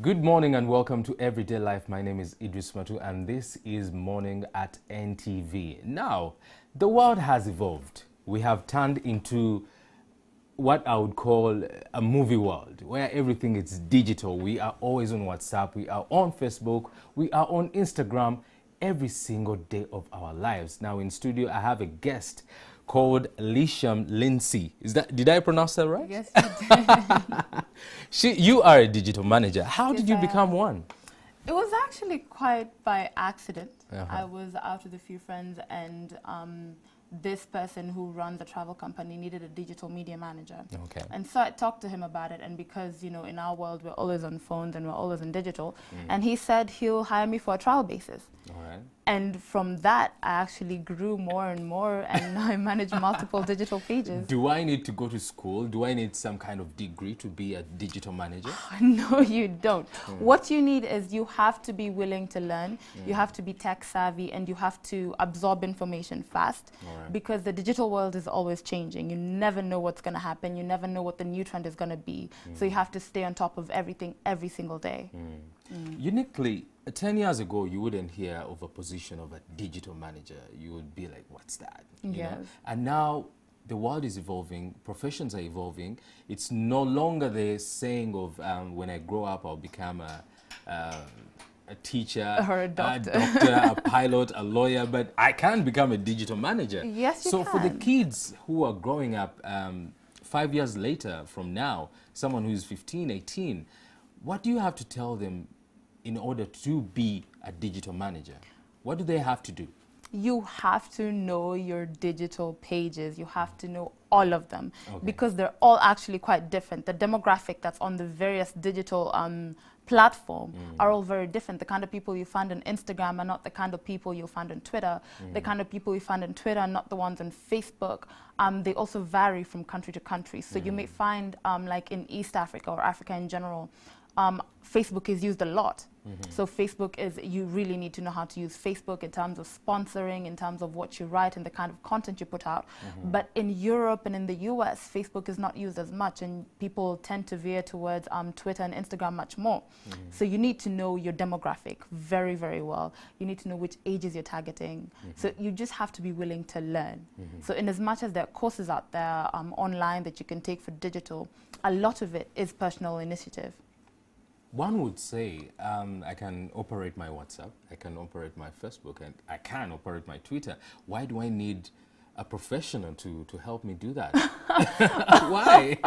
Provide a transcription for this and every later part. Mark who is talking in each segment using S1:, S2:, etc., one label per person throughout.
S1: Good morning and welcome to Everyday Life. My name is Idris Matu and this is Morning at NTV. Now, the world has evolved. We have turned into what I would call a movie world where everything is digital. We are always on WhatsApp, we are on Facebook, we are on Instagram every single day of our lives. Now in studio, I have a guest called Lisham Lindsay. Did I pronounce that right?
S2: Yes, you did.
S1: You are a digital manager. How did you
S2: Yes, I
S1: become
S2: am.
S1: one?
S2: It was actually quite by accident.
S1: Uh-huh.
S2: I was out with a few friends and this person who runs a travel company needed a digital media manager.
S1: Okay.
S2: And so I talked to him about it, and because, you know, in our world we're always on phones and we're always in digital, and he said he'll hire me for a trial basis.
S1: All right.
S2: And from that, I actually grew more and more, and now I manage multiple digital pages.
S1: Do I need to go to school? Do I need some kind of degree to be a digital manager?
S2: No, you don't. What you need is you have to be willing to learn, you have to be tech savvy, and you have to absorb information fast.
S1: Alright.
S2: Because the digital world is always changing. You never know what's going to happen. You never know what the new trend is going to be. So you have to stay on top of everything every single day.
S1: Uniquely, 10 years ago, you wouldn't hear of a position of a digital manager. You would be like, what's that? You know?
S2: Yes.
S1: And now the world is evolving, professions are evolving. It's no longer the saying of when I grow up, I'll become a teacher,
S2: Or a doctor.
S1: a pilot, a lawyer, but I can become a digital manager.
S2: Yes, you
S1: So for the
S2: can.
S1: kids who are growing up 5 years later from now, someone who is 15, 18, what do you have to tell them in order to be a digital manager? What do they have to do?
S2: You have to know your digital pages. You have to know all of them,
S1: Okay.
S2: because they're all actually quite different. The demographic that's on the various digital platform are all very different. The kind of people you find on Instagram are not the kind of people you'll find on Twitter. The kind of people you find on Twitter are not the ones on Facebook. They also vary from country to country. So you may find, like in East Africa or Africa in general, Facebook is used a lot. So Facebook is, you really need to know how to use Facebook in terms of sponsoring, in terms of what you write and the kind of content you put out. But in Europe and in the US, Facebook is not used as much, and people tend to veer towards Twitter and Instagram much more. So you need to know your demographic very, very well. You need to know which ages you're targeting. So you just have to be willing to learn. So in as much as there are courses out there online that you can take for digital, a lot of it is personal initiative.
S1: One would say, I can operate my WhatsApp, I can operate my Facebook, and I can operate my Twitter. Why do I need a professional to help me do that? Why?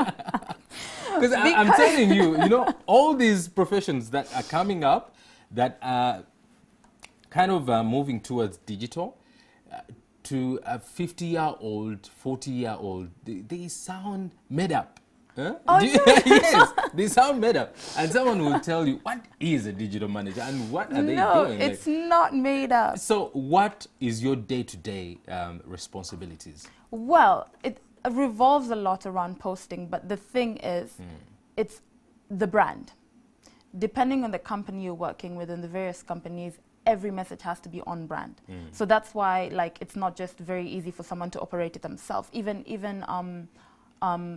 S1: Because I'm telling you, you know, all these professions that are coming up that are kind of moving towards digital, to a 50-year-old, 40-year-old, they sound made up. Huh?
S2: Oh,
S1: Yes, they sound made up. And someone will tell you, what is a digital manager and what are they
S2: No,
S1: doing?
S2: it's not made up.
S1: So what is your day-to-day responsibilities?
S2: Well, it revolves a lot around posting, but the thing is, it's the brand. Depending on the company you're working with and the various companies, every message has to be on brand. So that's why, like, it's not just very easy for someone to operate it themselves. Even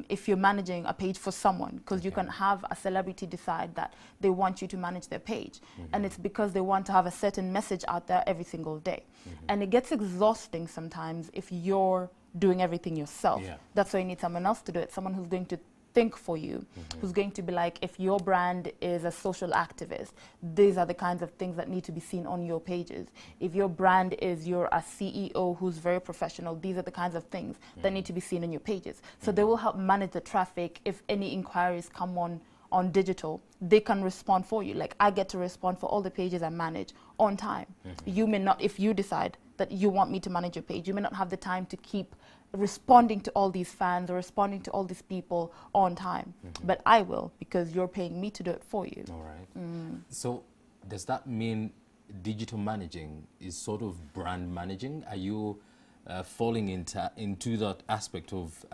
S2: if you're managing a page for someone, because you can have a celebrity decide that they want you to manage their page, and it's because they want to have a certain message out there every single day. And it gets exhausting sometimes if you're doing everything yourself.
S1: Yeah.
S2: That's why you need someone else to do it, someone who's going to think for you, who's going to be like, if your brand is a social activist, these are the kinds of things that need to be seen on your pages. If your brand is you're a CEO who's very professional, these are the kinds of things that need to be seen on your pages. So they will help manage the traffic. If any inquiries come on digital, they can respond for you. Like, I get to respond for all the pages I manage on time. You may not, if you decide that you want me to manage your page, you may not have the time to keep responding to all these fans or responding to all these people on time. But I will, because you're paying me to do it for you.
S1: All right. So does that mean digital managing is sort of brand managing? Are you falling into that aspect of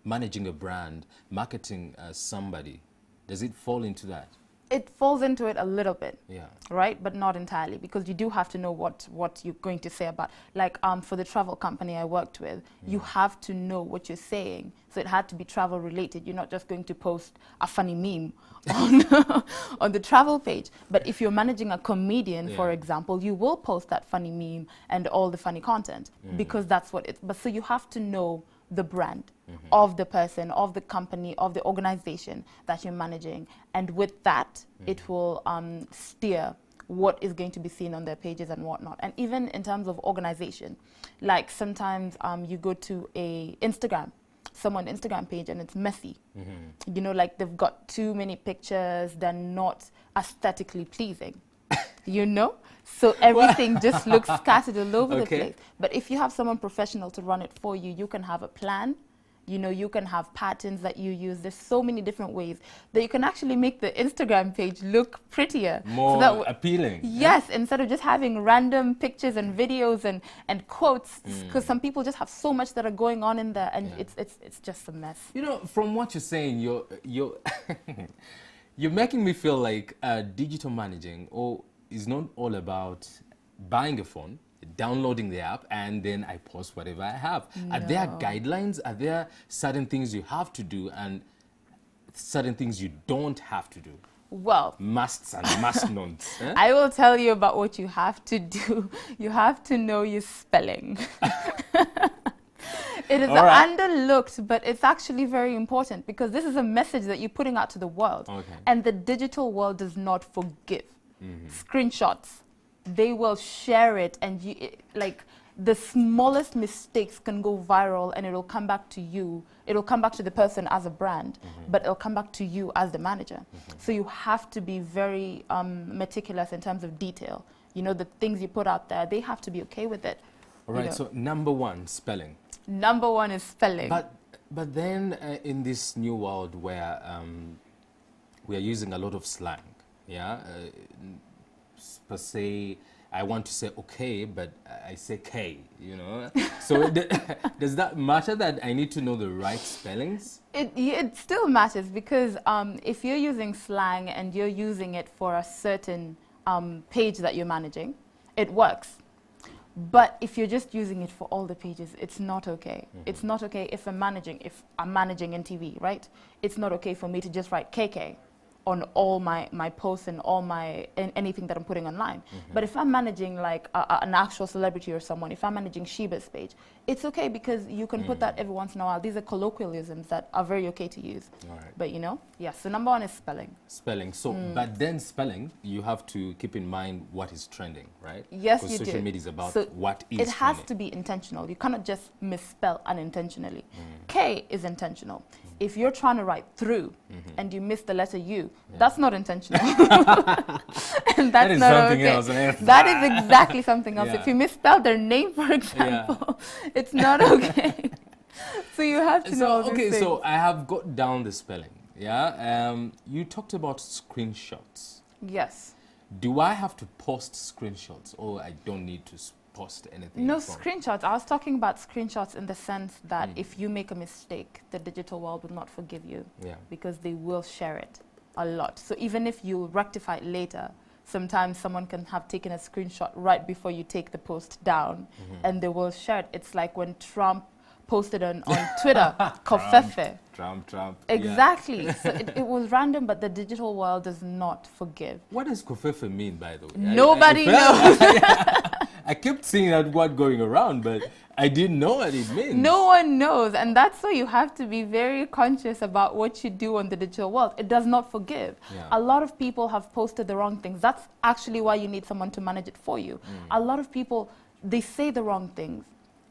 S1: managing a brand, marketing somebody? Does it fall into that?
S2: It falls into it a little bit.
S1: Yeah.
S2: Right, but not entirely, because you do have to know what you're going to say about, like, for the travel company I worked with, you have to know what you're saying. So it had to be travel related. You're not just going to post a funny meme on on the travel page. But if you're managing a comedian, for example, you will post that funny meme and all the funny content, because that's what it. But so you have to know the brand of the person, of the company, of the organization that you're managing. And with that, it will steer what is going to be seen on their pages and whatnot. And even in terms of organization, like sometimes you go to someone's Instagram page and it's messy. You know, like they've got too many pictures, they're not aesthetically pleasing. You know? So everything just looks scattered all over the place. But if you have someone professional to run it for you, you can have a plan. You know, you can have patterns that you use. There's so many different ways that you can actually make the Instagram page look prettier.
S1: More
S2: so
S1: appealing.
S2: Yes, instead of just having random pictures and videos and quotes, because some people just have so much that are going on in there, and it's just a mess.
S1: You know, from what you're saying, you're you're making me feel like digital managing is not all about buying a phone, downloading the app, and then I post whatever I have. No. Are there guidelines? Are there certain things you have to do and certain things you don't have to do?
S2: Well,
S1: musts and must-nots. Eh?
S2: I will tell you about what you have to do. You have to know your spelling. It is underlooked, but it's actually very important, because this is a message that you're putting out to the world. And the digital world does not forgive. Screenshots, they will share it, and like the smallest mistakes can go viral, and it'll come back to you. It'll come back to the person as a brand, but it'll come back to you as the manager. So you have to be very meticulous in terms of detail. You know, the things you put out there, they have to be okay with it.
S1: All right, so number one, spelling.
S2: Number one is spelling.
S1: But then in this new world where we are using a lot of slang, per se, I want to say okay, but I say K, you know. So does that matter that I need to know the right spellings?
S2: It still matters, because if you're using slang and you're using it for a certain page that you're managing, it works. But if you're just using it for all the pages, it's not okay. It's not okay if I'm managing in TV, right? It's not okay for me to just write KK on all my posts and all anything that I'm putting online. But if I'm managing like an actual celebrity or someone, if I'm managing Sheba's page, it's okay, because you can put that every once in a while. These are colloquialisms that are very okay to use. But you know, so number one is spelling. Spelling.
S1: So, but then spelling, you have to keep in mind what is trending, right?
S2: Yes, you do.
S1: Because social media is about what is
S2: trending. It has to be intentional. You cannot just misspell unintentionally. K is intentional. If you're trying to write through and you miss the letter U, that's not intentional. And that's
S1: is
S2: not
S1: something
S2: okay.
S1: else.
S2: That is exactly something else. If you misspell their name, for example, it's not okay. So you have to know all these things.
S1: So I have got down the spelling. You talked about screenshots.
S2: Yes.
S1: Do I have to post screenshots, or I don't need to post anything?
S2: No, screenshots. I was talking about screenshots in the sense that if you make a mistake, the digital world will not forgive you, because they will share it a lot. So even if you rectify it later, sometimes someone can have taken a screenshot right before you take the post down, and they will share it. It's like when Trump posted on Twitter, Kofefe.
S1: Trump.
S2: Exactly. So it was random, but the digital world does not forgive.
S1: What does Kofefe mean, by the way?
S2: Nobody knows.
S1: I kept seeing that word going around, but I didn't know what it means.
S2: No one knows, and that's why you have to be very conscious about what you do on the digital world. It does not forgive. A lot of people have posted the wrong things. That's actually why you need someone to manage it for you. A lot of people, they say the wrong things,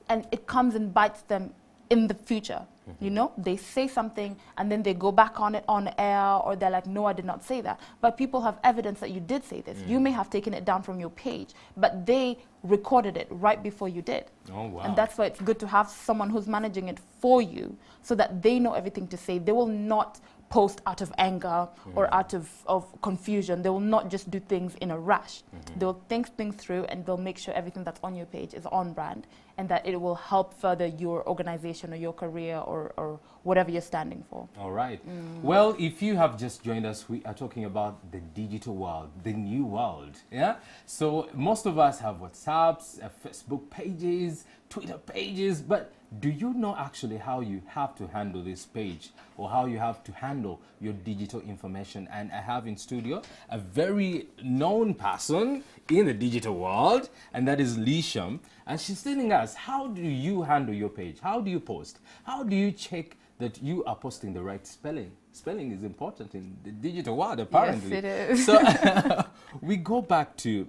S2: and it comes and bites them in the future. You know, they say something and then they go back on it on air, or they're like, no, I did not say that. But people have evidence that you did say this. You may have taken it down from your page, but they recorded it right before you did.
S1: Oh, wow.
S2: And that's why it's good to have someone who's managing it for you, so that they know everything to say. They will not post out of anger or out of confusion. They will not just do things in a rush. They'll think things through, and they'll make sure everything that's on your page is on brand, and that it will help further your organization or your career or whatever you're standing for.
S1: All right. Well, if you have just joined us, we are talking about the digital world, the new world. Yeah. So most of us have WhatsApps, Facebook pages, Twitter pages, but do you know actually how you have to handle this page or how you have to handle your digital information? And I have in studio a very known person in the digital world, and that is Lisham. And she's telling us, how do you handle your page? How do you post? How do you check that you are posting the right spelling? Spelling is important in the digital world, apparently.
S2: Yes, it is.
S1: So we go back to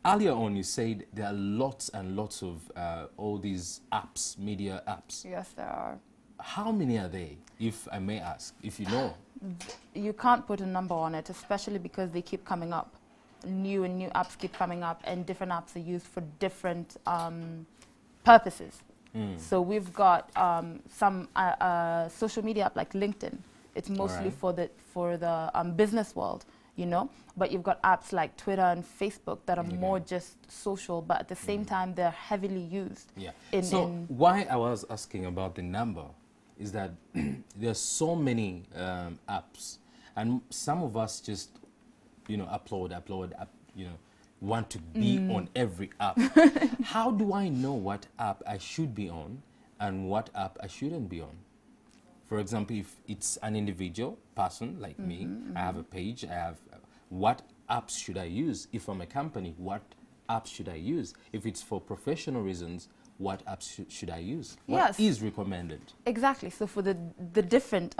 S1: earlier on, you said there are lots and lots of all these apps, media apps.
S2: Yes, there are.
S1: How many are they, if I may ask, if you know?
S2: You can't put a number on it, especially because they keep coming up. New and new apps keep coming up, and different apps are used for different purposes. So we've got some social media app like LinkedIn. It's mostly for the business world, you know. But you've got apps like Twitter and Facebook that are more just social, but at the same time they're heavily used.
S1: Yeah. So why I was asking about the number is that there's so many apps, and some of us just, you know, upload, you know, want to be on every app. How do I know what app I should be on and what app I shouldn't be on? For example, if it's an individual person like me, I have a page, I have, what apps should I use? If I'm a company, what apps should I use? If it's for professional reasons, what apps should I use? What is recommended?
S2: Exactly. So for the different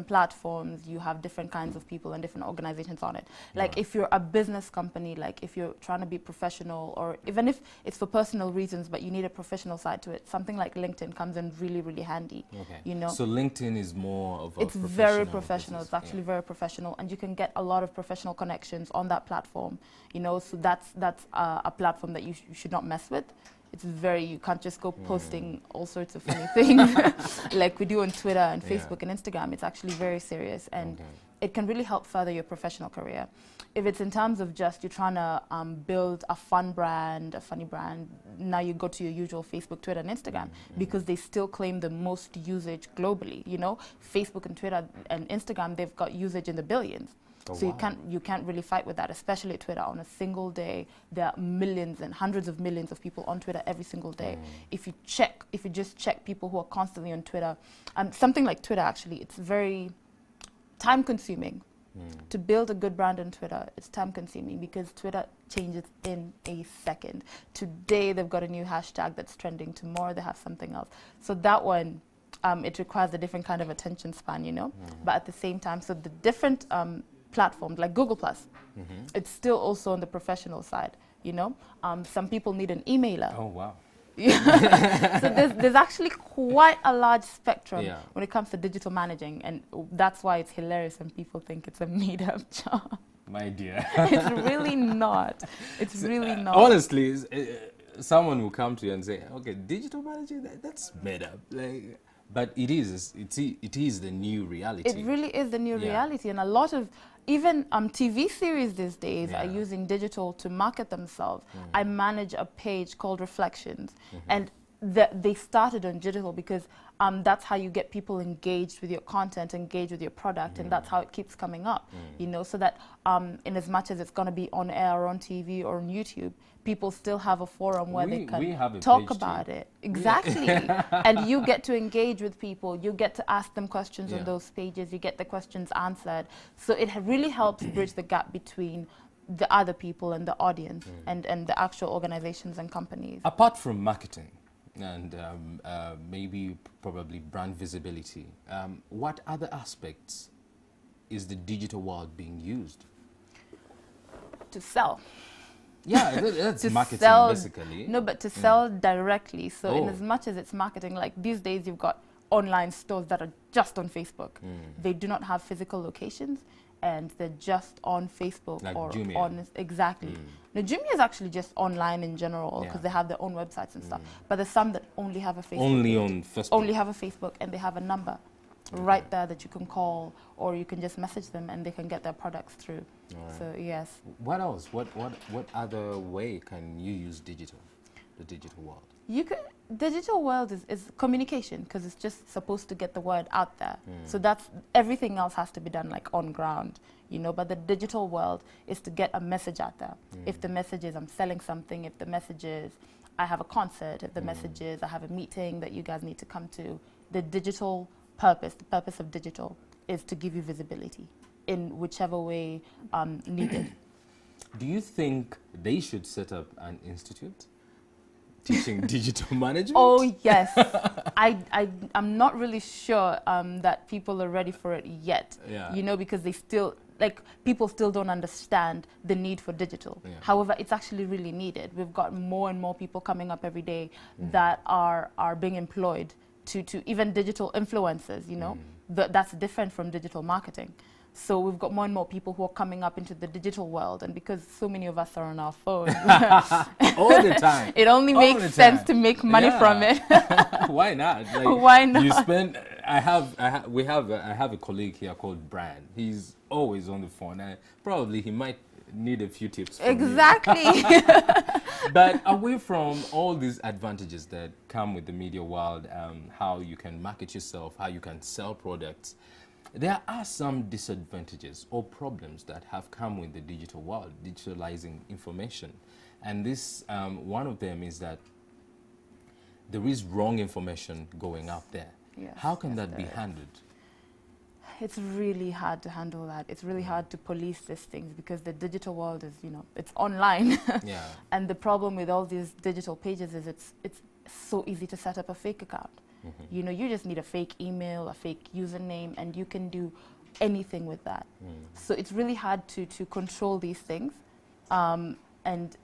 S2: platforms, you have different kinds of people and different organizations on it. Like if you're a business company, like if you're trying to be professional, or even if it's for personal reasons, but you need a professional side to it, something like LinkedIn comes in really, really handy. Okay. You know.
S1: So LinkedIn is more of a
S2: It's very professional. It's actually very professional, and you can get a lot of professional connections on that platform. You know, so that's a platform that you should not mess with. It's you can't just go posting all sorts of funny things like we do on Twitter and Facebook and Instagram. It's actually very serious, and it can really help further your professional career. If it's in terms of just you're trying to build a fun brand, a funny brand, now you go to your usual Facebook, Twitter, and Instagram because they still claim the most usage globally. You know, Facebook and Twitter and Instagram, they've got usage in the billions. So you can't really fight with that, especially Twitter. On a single day, there are millions and hundreds of millions of people on Twitter every single day. If you just check people who are constantly on Twitter, something like Twitter actually, it's very time-consuming. To build a good brand on Twitter, it's time-consuming because Twitter changes in a second. Today they've got a new hashtag that's trending. Tomorrow they have something else. So that one, it requires a different kind of attention span, you know. But at the same time, so the different platforms like Google Plus, it's still also on the professional side, you know. Some people need an emailer.
S1: Oh wow.
S2: So there's actually quite a large spectrum when it comes to digital managing, and that's why it's hilarious when people think it's a made-up job.
S1: My dear.
S2: It's really not. It's really not.
S1: Honestly, someone will come to you and say, okay, digital managing, that's made up. Like, but it is the new reality.
S2: It really is the new reality, and a lot of even TV series these days are using digital to market themselves. I manage a page called Reflections, and they started on digital because that's how you get people engaged with your content, engaged with your product, and that's how it keeps coming up. You know, so that in as much as it's going to be on air or on TV or on YouTube, people still have a forum where they can talk about it. Exactly. And you get to engage with people. You get to ask them questions on those pages. You get the questions answered. So it really helps bridge the gap between the other people and the audience and the actual organizations and companies.
S1: Apart from marketing and maybe probably brand visibility, what other aspects is the digital world being used?
S2: To sell.
S1: Yeah, that's marketing basically.
S2: No, but to sell directly. So in as much as it's marketing, like these days you've got online stores that are just on Facebook. They do not have physical locations, and they're just on Facebook
S1: like
S2: or
S1: Jumia.
S2: on Now, Jumia is actually just online in general because they have their own websites and stuff. But there's some that only have a Facebook.
S1: Only on Facebook.
S2: Only have a Facebook, and they have a number. right there that you can call, or you can just message them and they can get their products through.
S1: All
S2: So
S1: right.
S2: yes.
S1: What else? What other way can you use digital, the digital world?
S2: You could, digital world is communication, because it's just supposed to get the word out there. So that's, everything else has to be done like on ground, you know, but the digital world is to get a message out there. If the message is I'm selling something, if the message is I have a concert, if the message is I have a meeting that you guys need to come to, the digital purpose, the purpose of digital is to give you visibility in whichever way needed.
S1: Do you think they should set up an institute teaching digital management?
S2: Oh yes, I'm not really sure that people are ready for it yet.
S1: Yeah.
S2: You know, because they still, like, people still don't understand the need for digital.
S1: Yeah.
S2: However, it's actually really needed. We've got more and more people coming up every day that are being employed to even digital influencers. You know, that's different from digital marketing. So we've got more and more people who are coming up into the digital world, and because so many of us are on our phones,
S1: All the time.
S2: it only
S1: All
S2: makes
S1: the
S2: sense
S1: time.
S2: to make money from it.
S1: Why not? Like,
S2: Why not?
S1: You spend. I have a colleague here called Brian. He's always on the phone. Probably he might need a few tips. From you.
S2: Exactly.
S1: But away from all these advantages that come with the media world, how you can market yourself, how you can sell products, there are some disadvantages or problems that have come with the digital world, digitalizing information. And this, one of them is that there is wrong information going out there.
S2: Yes,
S1: How can
S2: yes,
S1: that be
S2: there is.
S1: handled?
S2: It's really hard to handle that. It's really hard to police these things because the digital world is, you know, it's online.
S1: Yeah.
S2: And the problem with all these digital pages is it's so easy to set up a fake account. You know, you just need a fake email, a fake username, and you can do anything with that. So it's really hard to control these things. And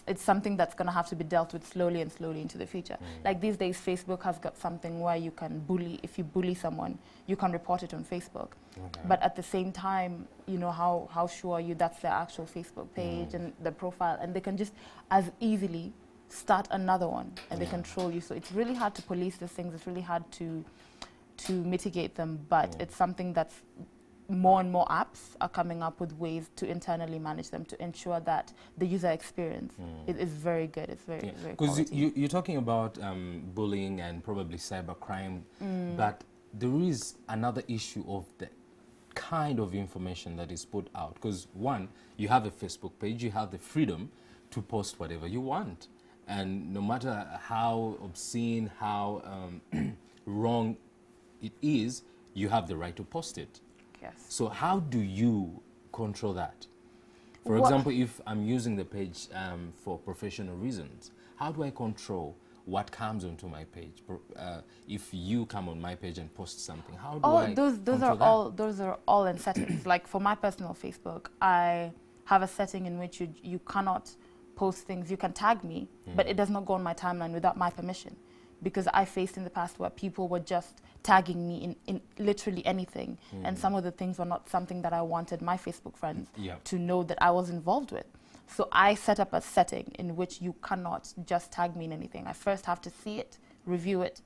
S2: it's something that's going to have to be dealt with slowly and slowly into the future. Like these days, Facebook has got something where you can bully, if you bully someone, you can report it on Facebook.
S1: Okay.
S2: But at the same time, you know, how sure are you that's their actual Facebook page and the profile, and they can just as easily start another one and they control you. So it's really hard to police these things. It's really hard to mitigate them, but it's something that's more and more apps are coming up with ways to internally manage them to ensure that the user experience is very good. It's very, very
S1: Because
S2: quality.
S1: you're talking about bullying and probably cybercrime, but there is another issue of the kind of information that is put out. Because one, you have a Facebook page, you have the freedom to post whatever you want. And no matter how obscene, how wrong it is, you have the right to post it.
S2: Yes.
S1: So how do you control that? For
S2: What-
S1: example, if I'm using the page for professional reasons, how do I control what comes onto my page? If you come on my page and post something, how do I
S2: those
S1: control
S2: are
S1: that?
S2: those are all in settings. Like for my personal Facebook, I have a setting in which you cannot post things. You can tag me, but it does not go on my timeline without my permission. Because I faced in the past where people were just tagging me in literally anything. And some of the things were not something that I wanted my Facebook friends to know that I was involved with. So I set up a setting in which you cannot just tag me in anything. I first have to see it, review it,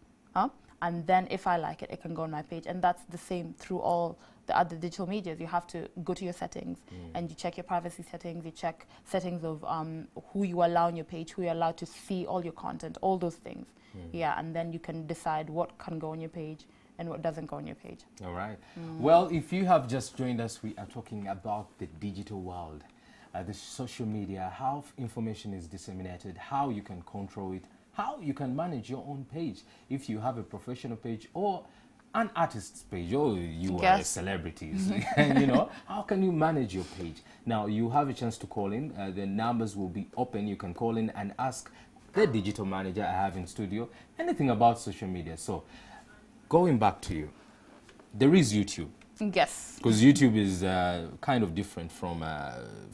S2: and then if I like it, it can go on my page. And that's the same through all the other digital medias. You have to go to your settings and you check your privacy settings, you check settings of who you allow on your page, who you're allowed to see all your content, all those things. Yeah, and then you can decide what can go on your page and what doesn't go on your page.
S1: All right. Well, if you have just joined us, we are talking about the digital world, the social media, how information is disseminated, how you can control it, how you can manage your own page. If you have a professional page or an artist's page, or you are celebrities, and you know, how can you manage your page? Now, you have a chance to call in. The numbers will be open. You can call in and ask the digital manager I have in studio anything about social media. So, going back to you, there is YouTube.
S2: Yes.
S1: Because YouTube is kind of different from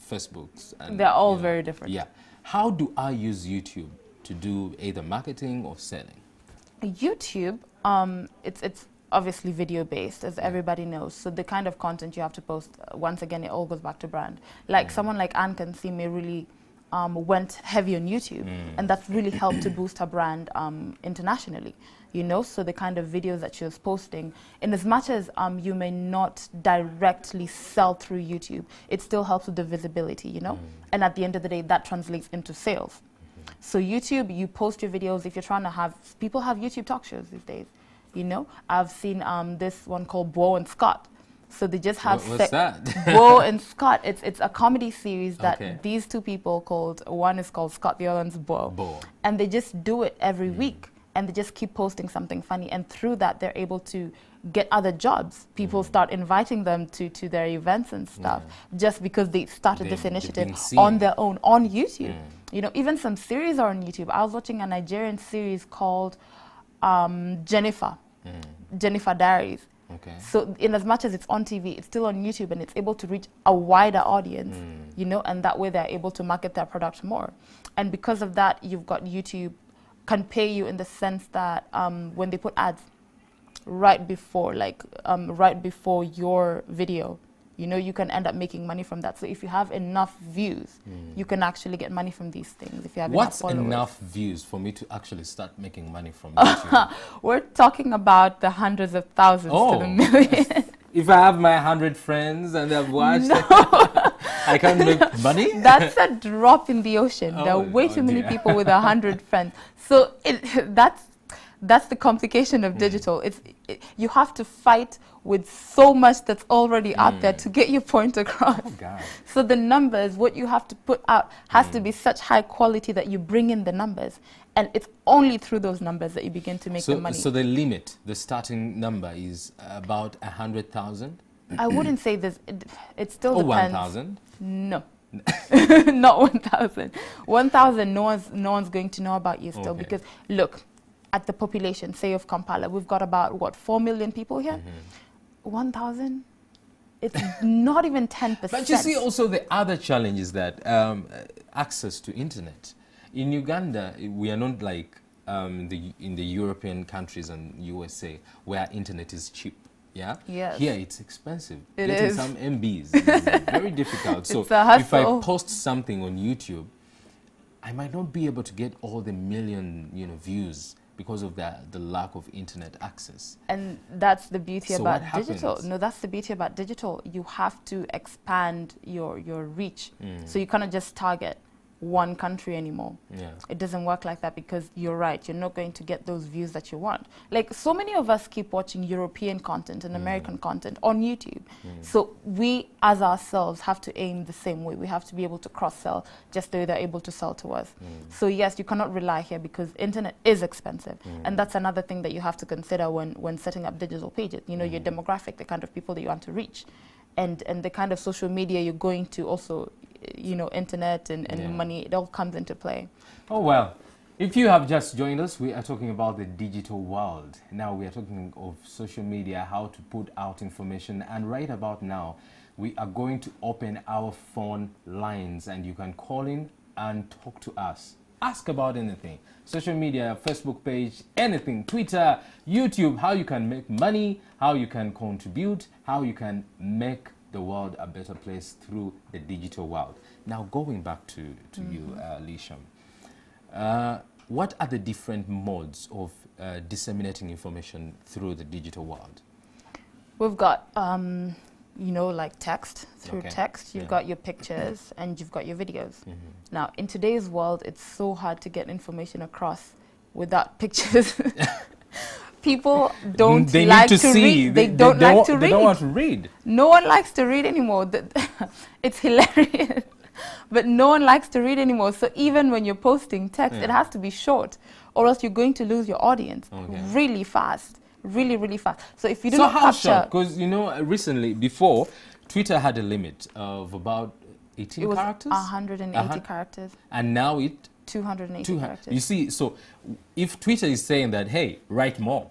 S1: Facebook. And,
S2: They're all
S1: you know,
S2: very different.
S1: Yeah. How do I use YouTube to do either marketing or selling?
S2: YouTube, it's obviously video based, as everybody knows. So the kind of content you have to post, once again, it all goes back to brand. Like someone like Anne can see may really went heavy on YouTube, and that's really helped to boost her brand internationally. You know, so the kind of videos that she was posting, in as much as you may not directly sell through YouTube, it still helps with the visibility, you know? And at the end of the day, that translates into sales. So YouTube, you post your videos. If you're trying to have, people have YouTube talk shows these days, you know? I've seen this one called Bo and Scott. So they just have
S1: What's that?
S2: Bo and Scott. It's a comedy series that
S1: Okay.
S2: these two people called, one is called Scott, the other one's Bo.
S1: Bo.
S2: And they just do it every week. And they just keep posting something funny. And through that, they're able to get other jobs. People start inviting them to their events and stuff just because they started this
S1: They've
S2: initiative
S1: been seen.
S2: on their own, on YouTube. You know, even some series are on YouTube. I was watching a Nigerian series called Jennifer Diaries.
S1: Okay.
S2: So in as much as it's on TV, it's still on YouTube and it's able to reach a wider audience, you know, and that way they're able to market their product more. And because of that, you've got YouTube can pay you in the sense that when they put ads right before, right before your video, you know, you can end up making money from that. So if you have enough views, you can actually get money from these things. If you have
S1: What's
S2: enough followers.
S1: enough views for me to actually start making money from YouTube?
S2: We're talking about the hundreds of thousands to the millions.
S1: If I have my 100 friends and they've watched, I can make money?
S2: That's a drop in the ocean. There are way too many
S1: dear.
S2: people with 100 friends. So that's the complication of digital. You have to fight with so much that's already out there to get your point across.
S1: Oh, God.
S2: So the numbers, what you have to put out has to be such high quality that you bring in the numbers. And it's only through those numbers that you begin to make the money.
S1: So the limit, the starting number is about 100,000?
S2: I wouldn't say this. It still
S1: Or
S2: depends.
S1: 1,000?
S2: No. Not 1,000. 1,000, no one's going to know about you still.
S1: Okay.
S2: Because, look, at the population, say, of Kampala, we've got about, what, 4 million people here? 1,000? It's not even 10%.
S1: But you see also the other challenge is that access to internet. In Uganda, we are not like in the European countries and USA where internet is cheap. Yeah.
S2: Yes.
S1: Here it's expensive.
S2: It
S1: Getting
S2: is.
S1: some MBs is very difficult. So
S2: It's a
S1: if I
S2: hustle.
S1: post something on YouTube, I might not be able to get all the million views because of the lack of internet access.
S2: And that's the beauty
S1: So
S2: about
S1: what
S2: digital.
S1: happens?
S2: No, that's the beauty about digital. You have to expand your reach. So you cannot just target one country anymore.
S1: Yeah.
S2: It doesn't work like that because you're right. You're not going to get those views that you want. Like so many of us keep watching European content and American content on YouTube. So we as ourselves have to aim the same way. We have to be able to cross-sell just so they're able to sell to us. So yes, you cannot rely here because internet is expensive. And that's another thing that you have to consider when setting up digital pages. You know, your demographic, the kind of people that you want to reach. And the kind of social media you're going to also, you know, internet and money, it all comes into play.
S1: Oh, well, if you have just joined us, we are talking about the digital world. Now we are talking of social media, how to put out information. And right about now, we are going to open our phone lines and you can call in and talk to us. Ask about anything. Social media, Facebook page, anything, Twitter, YouTube, how you can make money, how you can contribute, how you can make the world a better place through the digital world. Now, going back to you, Lisham, what are the different modes of disseminating information through the digital world?
S2: We've got, you know, like text. Through text, you've got your pictures and you've got your videos. Now, in today's world, it's so hard to get information across without pictures. People don't
S1: They
S2: like
S1: need to see.
S2: read. They don't like to read.
S1: They don't want to read.
S2: No one likes to read anymore. It's hilarious. But no one likes to read anymore. So even when you're posting text, it has to be short or else you're going to lose your audience really fast. Really, really fast. So if you do not
S1: how short?
S2: capture...
S1: Because, you know, recently, before, Twitter had a limit of about 18
S2: It was
S1: characters?
S2: 180 characters.
S1: And now it...
S2: 280 characters.
S1: You see, so if Twitter is saying that, hey, write more,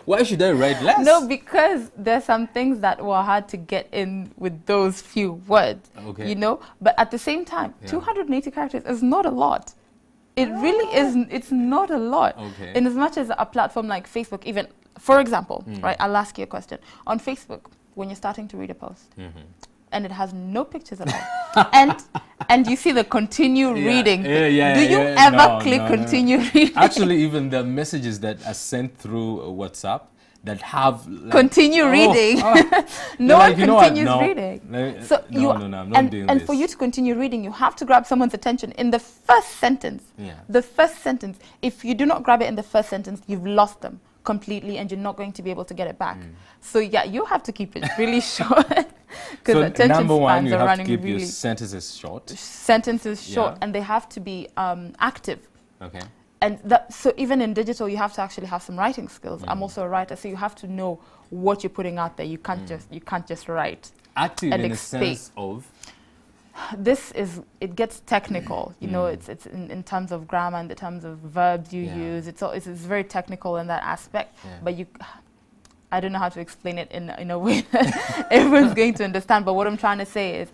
S1: why should I write less?
S2: No, because there's some things that were hard to get in with those few words, you know? But at the same time, 280 characters is not a lot. It really isn't. It's not a lot. In as much as a platform like Facebook, even, for example, right, I'll ask you a question. On Facebook, when you're starting to read a post, and it has no pictures at all, and you see the continue reading.
S1: Yeah, yeah,
S2: do you
S1: yeah.
S2: ever click continue reading?
S1: Actually, even the messages that are sent through WhatsApp that have like,
S2: continue reading. No one continues reading. So
S1: I'm not doing
S2: and
S1: this.
S2: for you to continue reading, you have to grab someone's attention in the first sentence.
S1: Yeah.
S2: The first sentence. If you do not grab it in the first sentence, you've lost them completely, and you're not going to be able to get it back. So yeah, you have to keep it really short.
S1: So
S2: attention
S1: number one,
S2: spans
S1: you
S2: are
S1: have to
S2: running
S1: keep
S2: really
S1: your sentences short.
S2: sentences short,
S1: Yeah.
S2: and they have to be active.
S1: Okay.
S2: And that, so even in digital, you have to actually have some writing skills. I'm also a writer, so you have to know what you're putting out there. You can't just write.
S1: Active
S2: and
S1: in the sense of.
S2: This is, it gets technical, you know, it's in terms of grammar and the terms of verbs you use. It's very technical in that aspect, but I don't know how to explain it in a way that everyone's going to understand. But what I'm trying to say is,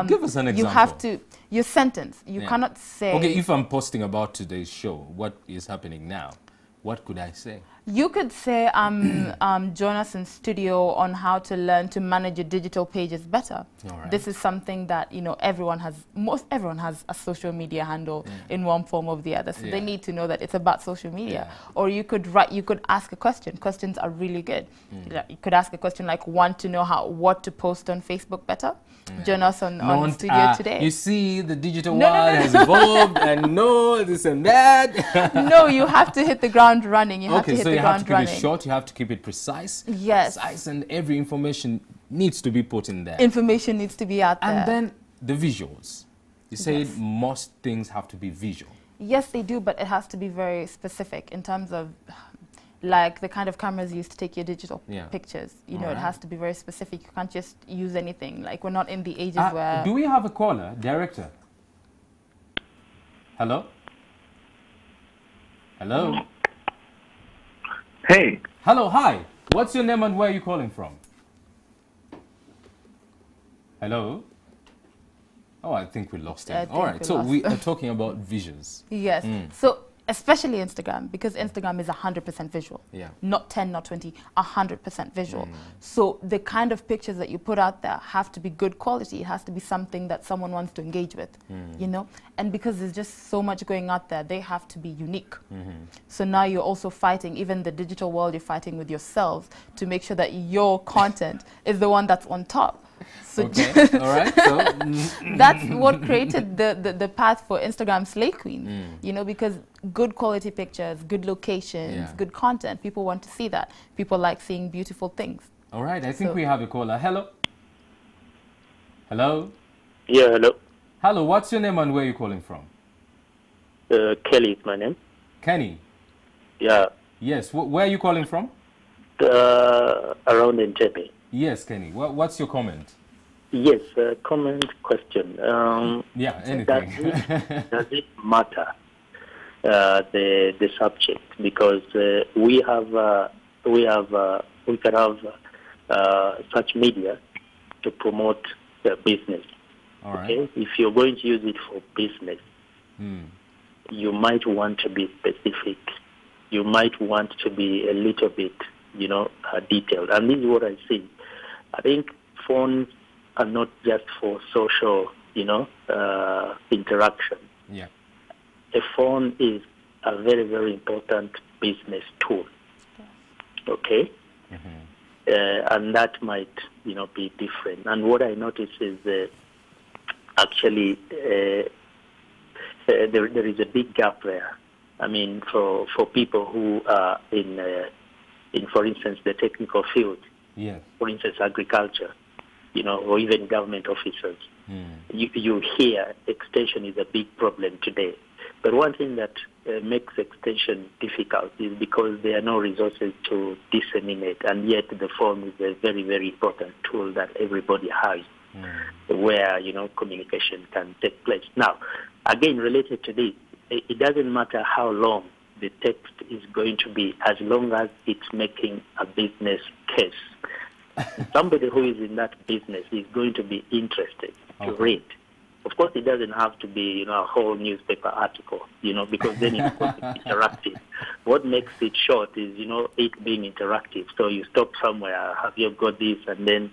S1: give us an example.
S2: you have to, your sentence, you cannot say.
S1: Okay, if I'm posting about today's show, what is happening now, what could I say?
S2: You could say, join us in studio on how to learn to manage your digital pages better.
S1: All right.
S2: This is something that, you know, everyone has a social media handle in one form or the other. So they need to know that it's about social media. Or you could ask a question. Questions are really good. You could ask a question like, want to know what to post on Facebook better? Join us on studio today.
S1: You see, the digital world has evolved, and this and that.
S2: No, you have to hit the ground running. You have to hit
S1: so
S2: the
S1: you
S2: ground
S1: have to keep
S2: running.
S1: it short, you have to keep it precise.
S2: Yes.
S1: Precise, and every information needs to be put in there.
S2: Information needs to be out there.
S1: And then the visuals. You said most things have to be visual.
S2: Yes, they do, but it has to be very specific in terms of like the kind of cameras used to take your digital pictures. You know, it has to be very specific. You can't just use anything. Like, we're not in the ages where...
S1: Do we have a caller? Director? Hello? Hello?
S3: Hey.
S1: Hello, hi. What's your name and where are you calling from? Hello? Oh, I think we lost him. All right, so we are talking about visions.
S2: Yes. So especially Instagram, because Instagram is 100% visual.
S1: Yeah.
S2: Not 10, not 20, 100% visual. So the kind of pictures that you put out there have to be good quality. It has to be something that someone wants to engage with, you know? And because there's just so much going out there, they have to be unique. So now you're also fighting, even the digital world, you're fighting with yourselves to make sure that your content is the one that's on top. So
S1: okay, all right. So
S2: that's what created the path for Instagram Slay Queen, you know, because good quality pictures, good locations, good content, people want to see that. People like seeing beautiful things.
S1: All right, I think we have a caller. Hello? Hello?
S3: Yeah, hello.
S1: Hello, what's your name and where are you calling from?
S3: Kelly is my name.
S1: Kenny?
S3: Yeah.
S1: Yes, where are you calling from?
S3: Around Entebbe.
S1: Yes, Kenny. What's your comment?
S3: Yes, comment, question.
S1: Yeah, anything.
S3: Does it matter, the subject? Because we can have such media to promote the business.
S1: All right.
S3: Okay? If you're going to use it for business, you might want to be specific. You might want to be a little bit, you know, detailed. And this is what I see. I think phones are not just for social, you know, interaction.
S1: Yeah.
S3: A phone is a very, very important business tool. Okay? And that might, you know, be different. And what I notice is actually there is a big gap there. I mean, for people who are in, for instance, the technical field, for instance, agriculture, you know, or even government officers, you hear extension is a big problem today. But one thing that makes extension difficult is because there are no resources to disseminate, and yet the phone is a very, very important tool that everybody has, where, you know, communication can take place. Now, again, related to this, it doesn't matter how long the text is going to be, as long as it's making a business case. Somebody who is in that business is going to be interested to read. Of course, it doesn't have to be, you know, a whole newspaper article, you know, because then it's interactive. What makes it short is, you know, it being interactive. So you stop somewhere, have you got this, and then,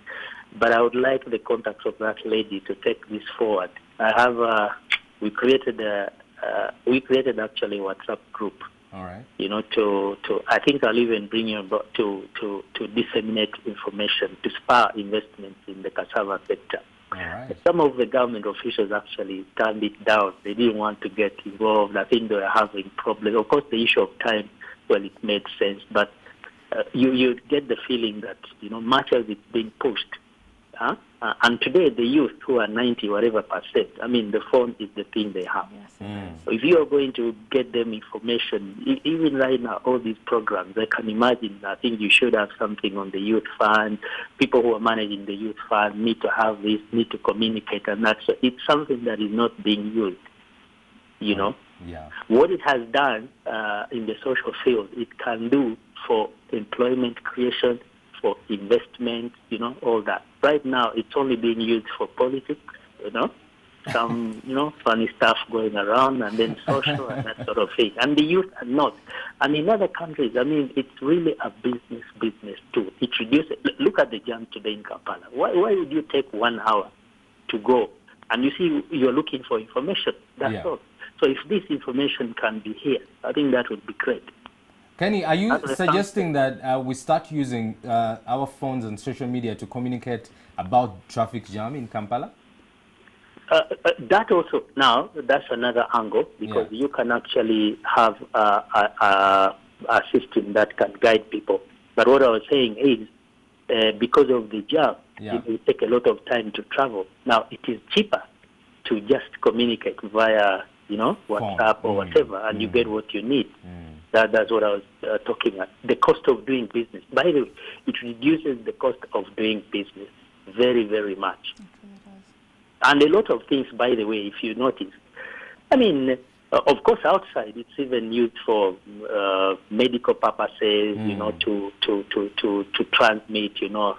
S3: but I would like the contact of that lady to take this forward I have. We created actually a WhatsApp group.
S1: All right.
S3: You know, to I think I'll even bring you about to disseminate information to spur investments in the cassava sector.
S1: All right.
S3: Some of the government officials actually turned it down. They didn't want to get involved. I think they were having problems. Of course, the issue of time, well, it made sense, but you get the feeling that, you know, much as it's being pushed. And today, the youth who are 90 whatever %, I mean, the phone is the thing they have.
S2: Yes.
S3: So if you are going to get them information, even right now, all these programs, I can imagine, I think you should have something on the youth fund. People who are managing the youth fund need to have this, need to communicate, and that's it's something that is not being used, you know.
S1: Yeah.
S3: What it has done in the social field, it can do for employment creation, for investment, you know, all that. Right now, it's only being used for politics, you know, some, you know, funny stuff going around, and then social and that sort of thing. And the youth are not. And in other countries, I mean, it's really a business too. It reduces. Look at the jam today in Kampala. Why would you take 1 hour to go? And you see, you're looking for information. That's all. So if this information can be here, I think that would be great.
S1: Kenny, are you suggesting that we start using our phones and social media to communicate about traffic jam in Kampala?
S3: That also, now, that's another angle, because you can actually have a system that can guide people. But what I was saying is, because of the jam, it will take a lot of time to travel. Now, it is cheaper to just communicate via, you know, WhatsApp or whatever, and you get what you need. That's what I was talking about. The cost of doing business. By the way, it reduces the cost of doing business very, very much. And a lot of things, by the way, if you notice. I mean, of course, outside, it's even used for medical purposes, you know, to transmit, you know,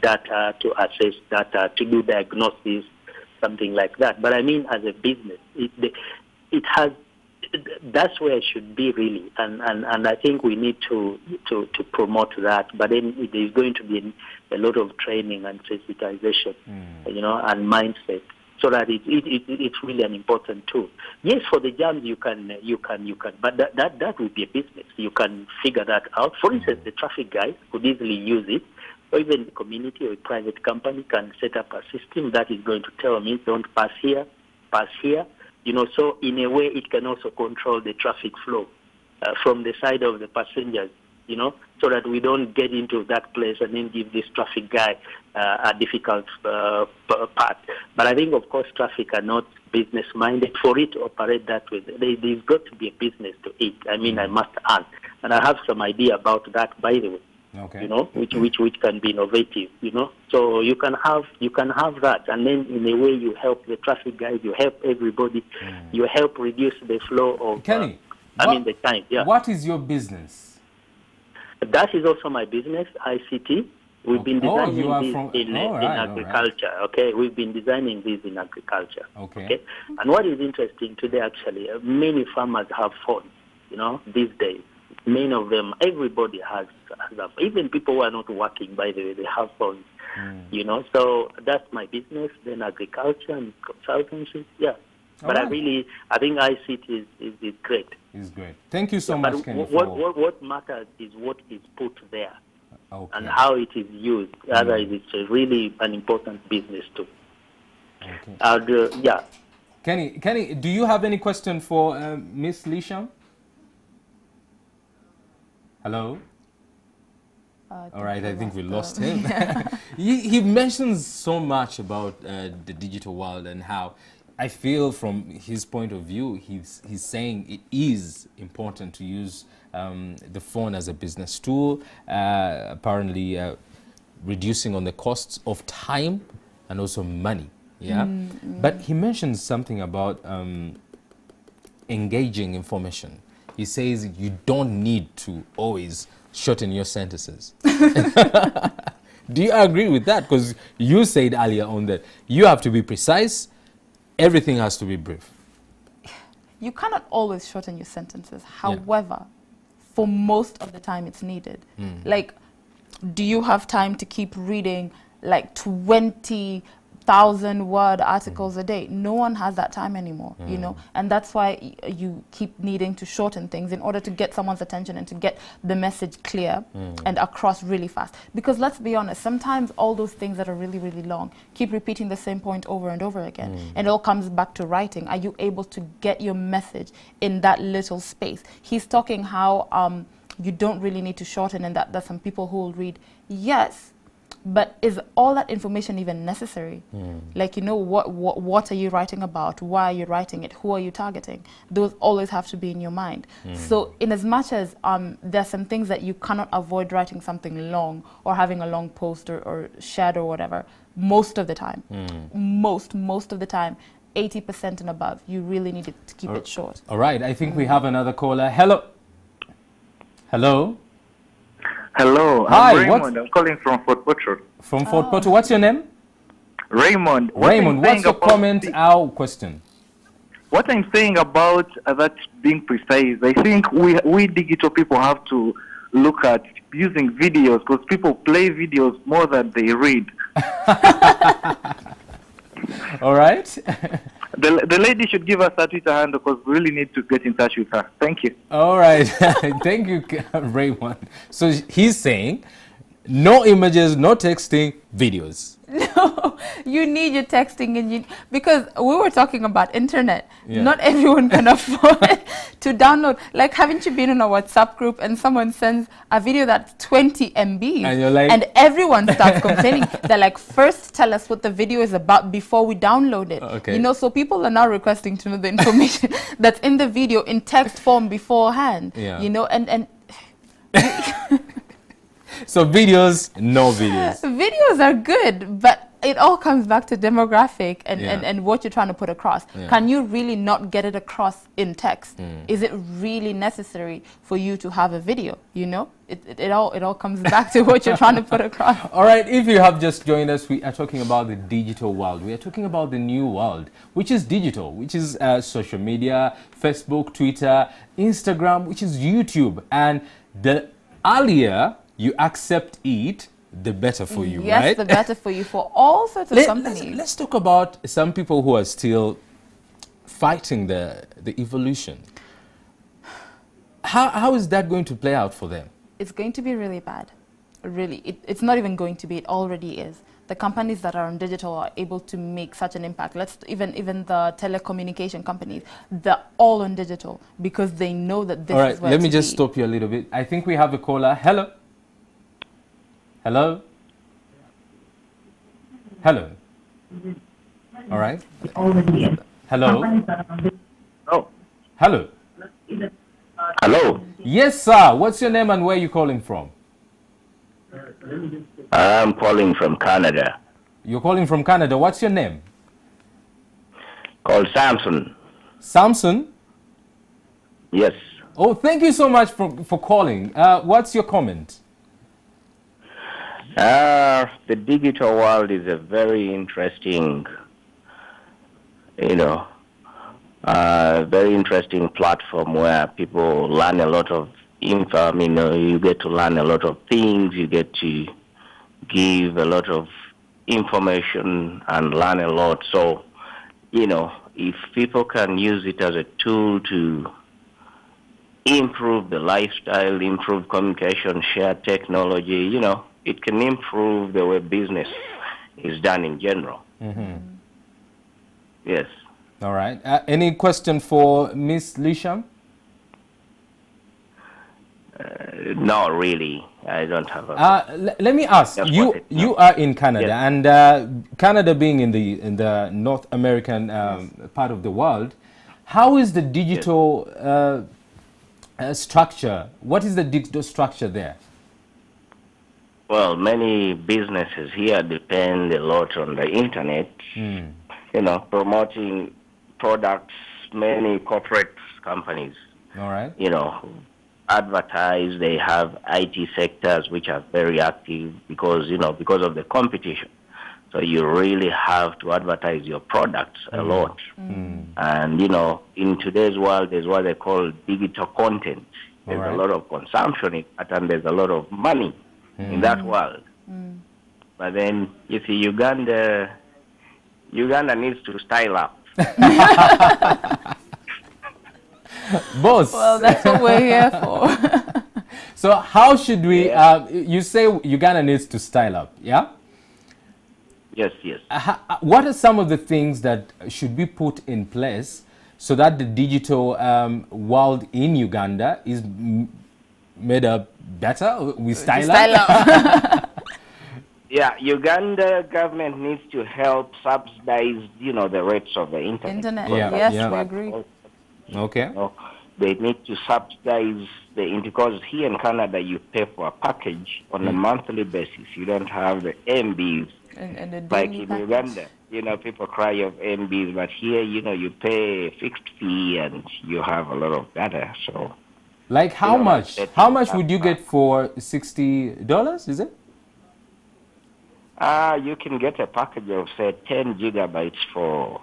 S3: data, to assess data, to do diagnosis, something like that. But I mean, as a business, it has. That's where it should be, really, and I think we need to promote that. But then there's going to be a lot of training and sensitization, you know, and mindset, so that it's really an important tool. Yes, for the jams you can, but that would be a business. You can figure that out. For instance, the traffic guys could easily use it, or even the community or a private company can set up a system that is going to tell me, don't pass here, pass here. You know, so in a way, it can also control the traffic flow from the side of the passengers, you know, so that we don't get into that place and then give this traffic guy a difficult part. But I think, of course, traffic are not business-minded. For it to operate that way, there's got to be a business to it. I mean, I must earn. And I have some idea about that, by the way.
S1: Okay.
S3: You know, which can be innovative, you know. So you can have that, and then in a way you help the traffic guys, you help everybody, you help reduce the flow of
S1: Kenny,
S3: the time. Yeah.
S1: What is your business?
S3: That is also my business, ICT. We've been designing in agriculture.
S1: Right.
S3: Okay, we've been designing this in agriculture. Okay. And what is interesting today, actually, many farmers have phones, you know, these days. Many of them, everybody has even people who are not working, by the way, they have phones, you know. So that's my business, then agriculture and consultancy, But I think ICT is great.
S1: It's great. Thank you so much, Kenny.
S3: What matters is what is put there and how it is used. Otherwise, it's really an important business too.
S1: Kenny, do you have any question for Miss Lisham? Hello? All right, I think we lost him. He mentions so much about the digital world and how I feel from his point of view, he's saying it is important to use the phone as a business tool, apparently reducing on the costs of time and also money. But he mentions something about engaging information. He says you don't need to always shorten your sentences. Do you agree with that? Because you said earlier on that you have to be precise, everything has to be brief.
S2: You cannot always shorten your sentences. However, for most of the time it's needed. Like, do you have time to keep reading like 20 1,000-word articles a day. No one has that time anymore, you know, and that's why you keep needing to shorten things in order to get someone's attention and to get the message clear and across really fast. Because let's be honest, sometimes all those things that are really, really long keep repeating the same point over and over again, and it all comes back to writing. Are you able to get your message in that little space? He's talking how you don't really need to shorten, and that there's some people who will read, yes, but is all that information even necessary? Like, you know, what are you writing about? Why are you writing it? Who are you targeting? Those always have to be in your mind. So in as much as there's some things that you cannot avoid writing something long or having a long post or shared or whatever, most of the time, most of the time, 80% and above, you really need to keep it short.
S1: All right, I think we have another caller. Hello. Hello.
S4: Hello,
S1: Hi,
S4: I'm Raymond. I'm calling from Fort Portrait.
S1: From Fort Portrait. What's your name?
S4: Raymond.
S1: Raymond, what's your comment, our question?
S4: What I'm saying about that being precise, I think we digital people have to look at using videos, because people play videos more than they read.
S1: All right.
S4: The lady should give us her Twitter handle, because we really need to get in touch with her. Thank you.
S1: All right. Thank you, Raymond. So he's saying no images, no texting, videos.
S2: No, you need your texting and because we were talking about internet. Yeah. Not everyone can afford to download. Like, haven't you been in a WhatsApp group and someone sends a video that's 20 MB
S1: and you're like,
S2: and everyone starts complaining? They're like, first tell us what the video is about before we download it.
S1: Okay.
S2: You know, so people are now requesting to know the information that's in the video in text form beforehand.
S1: Yeah.
S2: You know, and
S1: so videos, no videos.
S2: Videos are good, but it all comes back to demographic and what you're trying to put across. Yeah. Can you really not get it across in text? Is it really necessary for you to have a video? You know, it all comes back to what you're trying to put across.
S1: All right, if you have just joined us, we are talking about the digital world. We are talking about the new world, which is digital, which is social media, Facebook, Twitter, Instagram, which is YouTube. And the earlier you accept it, the better for you,
S2: yes,
S1: right?
S2: Yes, the better for you for all sorts of companies.
S1: Let's talk about some people who are still fighting the evolution. How is that going to play out for them?
S2: It's going to be really bad. Really. It's not even going to be. It already is. The companies that are on digital are able to make such an impact. Even the telecommunication companies, they're all on digital because they know that this
S1: all right,
S2: is where
S1: let me just stop you a little bit. I think we have a caller. Hello. Hello? Hello? All right. Hello?
S4: Oh.
S1: Hello?
S5: Hello?
S1: Yes, sir. What's your name and where are you calling from?
S5: I'm calling from Canada.
S1: You're calling from Canada. What's your name?
S5: Called Samson.
S1: Samson?
S5: Yes.
S1: Oh, thank you so much for calling. What's your comment?
S5: The digital world is a very interesting, very interesting platform where people learn a lot of info. You get to learn a lot of things. You get to give a lot of information and learn a lot. So, if people can use it as a tool to improve the lifestyle, improve communication, share technology, it can improve the way business is done in general. Yes.
S1: All right. Any question for Miss Lisham?
S5: Not really. I don't have a...
S1: let me ask. You are in Canada, yes. And Canada being in the North American part of the world, how is the digital structure? What is the digital structure there?
S5: Well, many businesses here depend a lot on the internet, promoting products. Many corporate companies,
S1: all right,
S5: advertise. They have IT sectors which are very active because of the competition. So you really have to advertise your products a lot. And, in today's world, there's what they call digital content. There's a lot of consumption, and there's a lot of money in that world. But then you see Uganda Uganda needs to style up.
S1: Boss.
S2: Well, that's what we're here for.
S1: So how should we, you say Uganda needs to style up, yeah?
S5: Yes, yes.
S1: What are some of the things that should be put in place so that the digital world in Uganda is made up better? We style up?
S5: Yeah, Uganda government needs to help subsidize, the rates of the internet.
S2: Yes, we agree.
S1: Okay.
S5: They need to subsidize the internet, because here in Canada you pay for a package on a monthly basis. You don't have the MBs.
S2: And
S5: like in Uganda, people cry of MBs, but here, you pay a fixed fee and you have a lot of data. So,
S1: like how much? How much would you get for $60? Is it?
S5: You can get a package of say 10 gigabytes for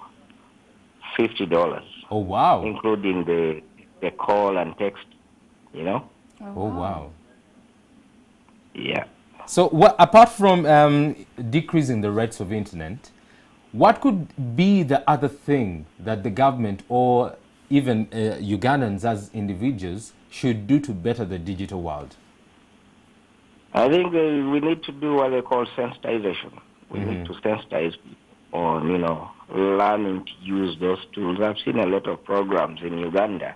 S5: $50.
S1: Oh wow!
S5: Including the call and text.
S1: Oh wow!
S5: Yeah.
S1: So, apart from decreasing the rates of internet, what could be the other thing that the government or even Ugandans as individuals should do to better the digital world?
S5: I think we need to do what they call sensitization. We need to sensitize people on, learning to use those tools. I've seen a lot of programs in Uganda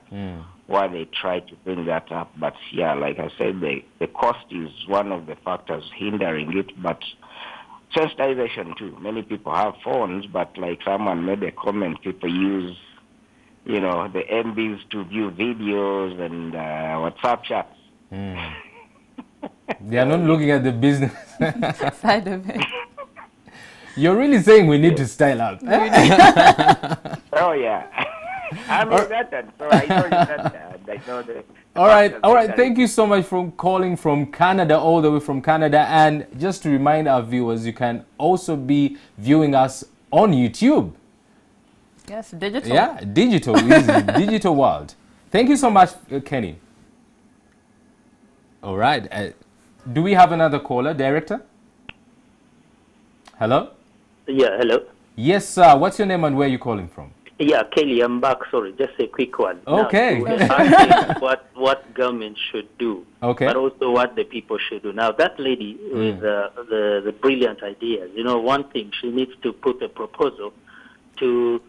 S5: where they try to bring that up. But yeah, like I said, the cost is one of the factors hindering it. But sensitization too. Many people have phones, but like someone made a comment, people use, the MBs to view videos and WhatsApp chats.
S1: They are not looking at the business
S2: side of it.
S1: You're really saying we need to style up.
S5: Oh, yeah. I mean that, so I know that. I know that.
S1: All right. Thank you so much for calling from Canada, all the way from Canada. And just to remind our viewers, you can also be viewing us on YouTube.
S2: Yes, digital.
S1: Yeah, digital. Digital world. Thank you so much, Kenny. All right. Do we have another caller, Director? Hello?
S3: Yeah, hello.
S1: Yes, sir. What's your name and where are you calling from?
S3: Yeah, Kelly, I'm back. Sorry, just a quick one.
S1: Okay.
S3: Now, what government should do,
S1: okay,
S3: but also what the people should do. Now, that lady with the brilliant ideas, one thing, she needs to put a proposal to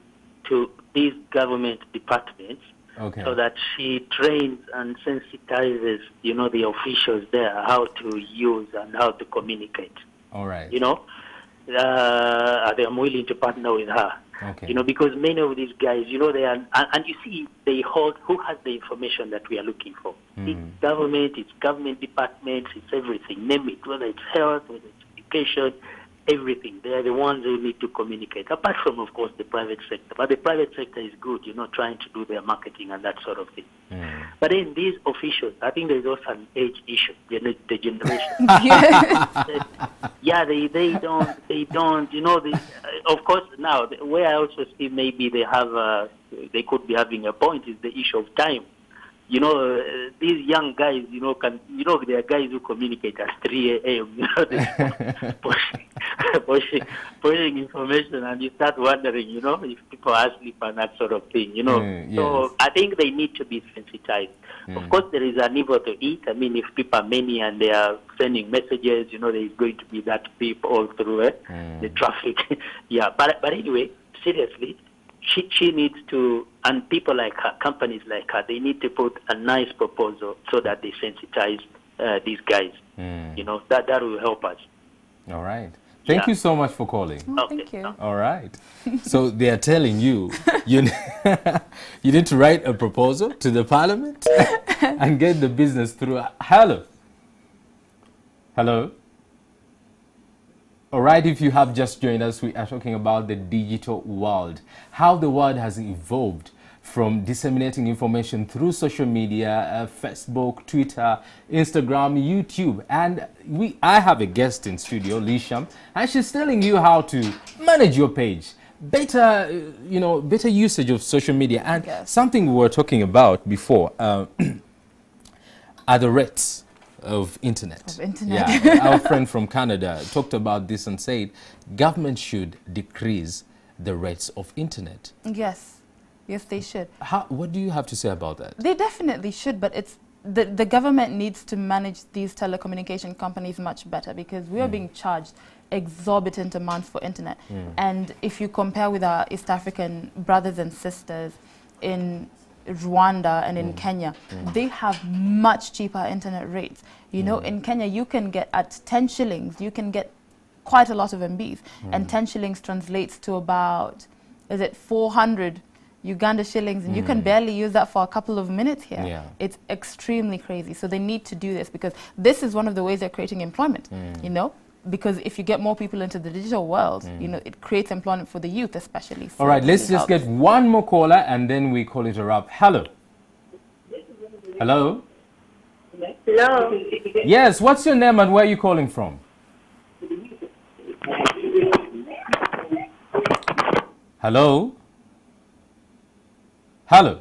S3: these government departments,
S1: okay,
S3: so that she trains and sensitizes, the officials there how to use and how to communicate.
S1: All right.
S3: I'm willing to partner with her.
S1: Okay.
S3: Because many of these guys, they are, and you see, they hold who has the information that we are looking for. It's government, it's government departments, it's everything. Name it, whether it's health, whether it's education, everything. They are the ones who need to communicate, apart from, of course, the private sector. But the private sector is good, trying to do their marketing and that sort of thing. But in these officials, I think there's also an age issue, the generation. Yeah, they don't, of course, now, where I also see maybe they could be having a point is the issue of time. These young guys, there are guys who communicate at 3 a.m., pushing information, and you start wondering, if people are asleep and that sort of thing,
S1: Yes.
S3: So I think they need to be sensitized. Of course, there is an evil to eat. I mean, if people are many and they are sending messages, there is going to be that beep all through the traffic. Yeah, but anyway, seriously, she needs to, and people like her, companies like her, they need to put a nice proposal so that they sensitize these guys. That will help us.
S1: All right. Thank you so much for calling.
S2: Thank you.
S1: All right. So they are telling you, you need to write a proposal to the parliament and get the business through. Hello. Hello. All right, if you have just joined us, we are talking about the digital world, how the world has evolved from disseminating information through social media, Facebook, Twitter, Instagram, YouTube. And I have a guest in studio, Lisham, and she's telling you how to manage your page. Better, better usage of social media. And something we were talking about before are the rates of internet. Yeah, our friend from Canada talked about this and said government should decrease the rates of internet.
S2: Yes. Yes, they should.
S1: What do you have to say about that?
S2: They definitely should, but it's the government needs to manage these telecommunication companies much better, because we are being charged exorbitant amounts for internet. And if you compare with our East African brothers and sisters in Rwanda and in Kenya, they have much cheaper internet rates. You know, in Kenya, you can get at 10 shillings, you can get quite a lot of MBs. And 10 shillings translates to about, is it 400 Uganda shillings, and you can barely use that for a couple of minutes here.
S1: Yeah.
S2: It's extremely crazy. So they need to do this, because this is one of the ways they're creating employment, you know? Because if you get more people into the digital world, you know, it creates employment for the youth especially. So
S1: all right, let's just get one more caller and then we call it a wrap. Hello. Hello.
S6: Hello.
S1: Yes, what's your name and where are you calling from? Hello? Hello?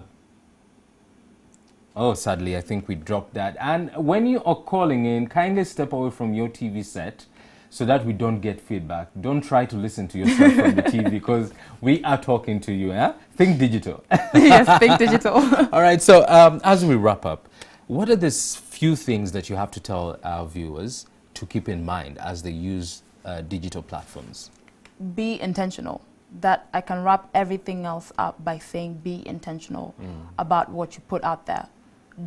S1: Oh, sadly, I think we dropped that. And when you are calling in, kindly step away from your TV set so that we don't get feedback. Don't try to listen to yourself from the TV, because we are talking to you. Eh? Think digital.
S2: Yes, think digital.
S1: All right, so as we wrap up, what are the few things that you have to tell our viewers to keep in mind as they use digital platforms?
S2: Be intentional. That I can wrap everything else up by saying be intentional about what you put out there.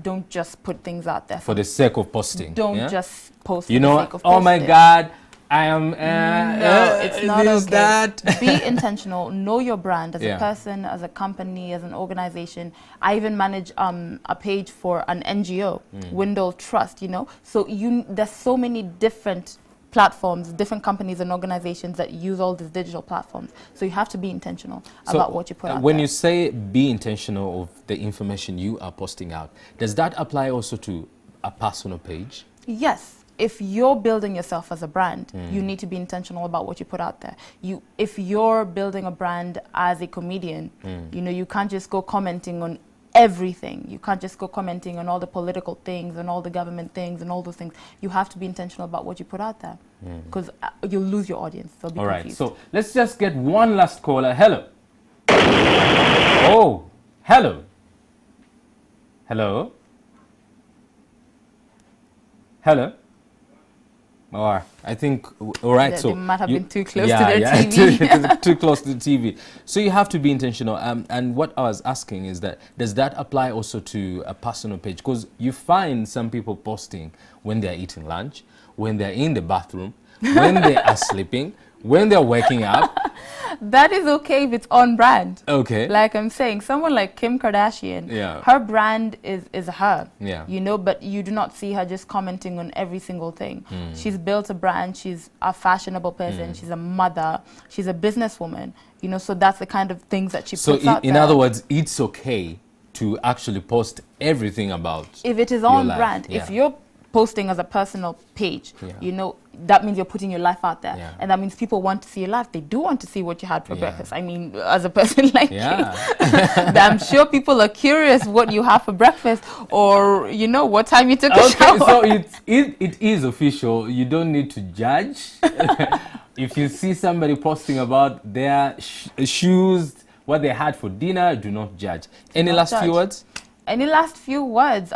S2: Don't just put things out there
S1: for the sake of posting.
S2: Don't just post
S1: you
S2: for
S1: know,
S2: the sake of posting.
S1: oh my God, I am
S2: no, it's not
S1: this,
S2: okay.
S1: that.
S2: Be intentional. Know your brand as a person, as a company, as an organization. I even manage a page for an NGO, Windle Trust, you know. So there's so many different platforms, different companies and organizations that use all these digital platforms. So you have to be intentional about what you put out there.
S1: When you say be intentional of the information you are posting out, does that apply also to a personal page?
S2: Yes. If you're building yourself as a brand, you need to be intentional about what you put out there. If you're building a brand as a comedian, you know, you can't just go commenting on everything. You can't just go commenting on all the political things and all the government things and all those things. You have to be intentional about what you put out there, because you'll lose your audience. They'll be confused.
S1: All right, so let's just get one last caller. Hello. Oh, hello. Hello. Hello. Or I think, all right, so
S2: they might have been too close to their TV.
S1: too close to the TV. So you have to be intentional. And what I was asking is that, does that apply also to a personal page? Because you find some people posting when they're eating lunch, when they're in the bathroom, when they are sleeping, when they're waking up.
S2: That is okay if it's on brand.
S1: Okay.
S2: Like I'm saying, someone like Kim Kardashian, her brand is her.
S1: Yeah.
S2: You know, but you do not see her just commenting on every single thing. She's built a brand. She's a fashionable person. She's a mother. She's a businesswoman. You know, so that's the kind of things that she puts out there.
S1: So in other words, it's okay to actually post everything about
S2: if it is on brand. If you're posting as a personal page, you know, that means you're putting your life out there. And that means people want to see your life. They do want to see what you had for breakfast. I mean, as a person like you, I'm sure people are curious what you have for breakfast, or, you know, what time you took a shower.
S1: So it is official. You don't need to judge. If you see somebody posting about their shoes, what they had for dinner, do not judge. Any last few words?
S2: Any last few words?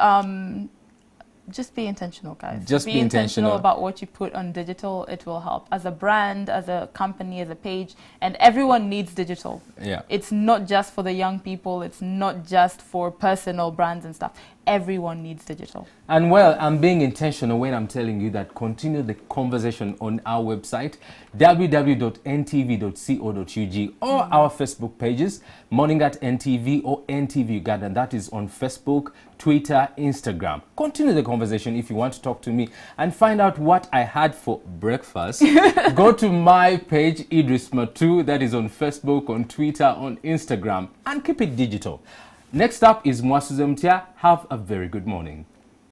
S2: Just be intentional, guys.
S1: Just be intentional
S2: about what you put on digital. It will help. As a brand, as a company, as a page, and everyone needs digital. It's not just for the young people. It's not just for personal brands and stuff. Everyone needs digital.
S1: And well, I'm being intentional when I'm telling you that continue the conversation on our website, www.ntv.co.ug, or our Facebook pages, Morning at NTV or NTV Uganda, and that is on Facebook, Twitter, Instagram. Continue the conversation if you want to talk to me and find out what I had for breakfast. Go to my page, Idris Matu, that is on Facebook, on Twitter, on Instagram, and keep it digital. Next up is Mwasuze Mtia. Have a very good morning.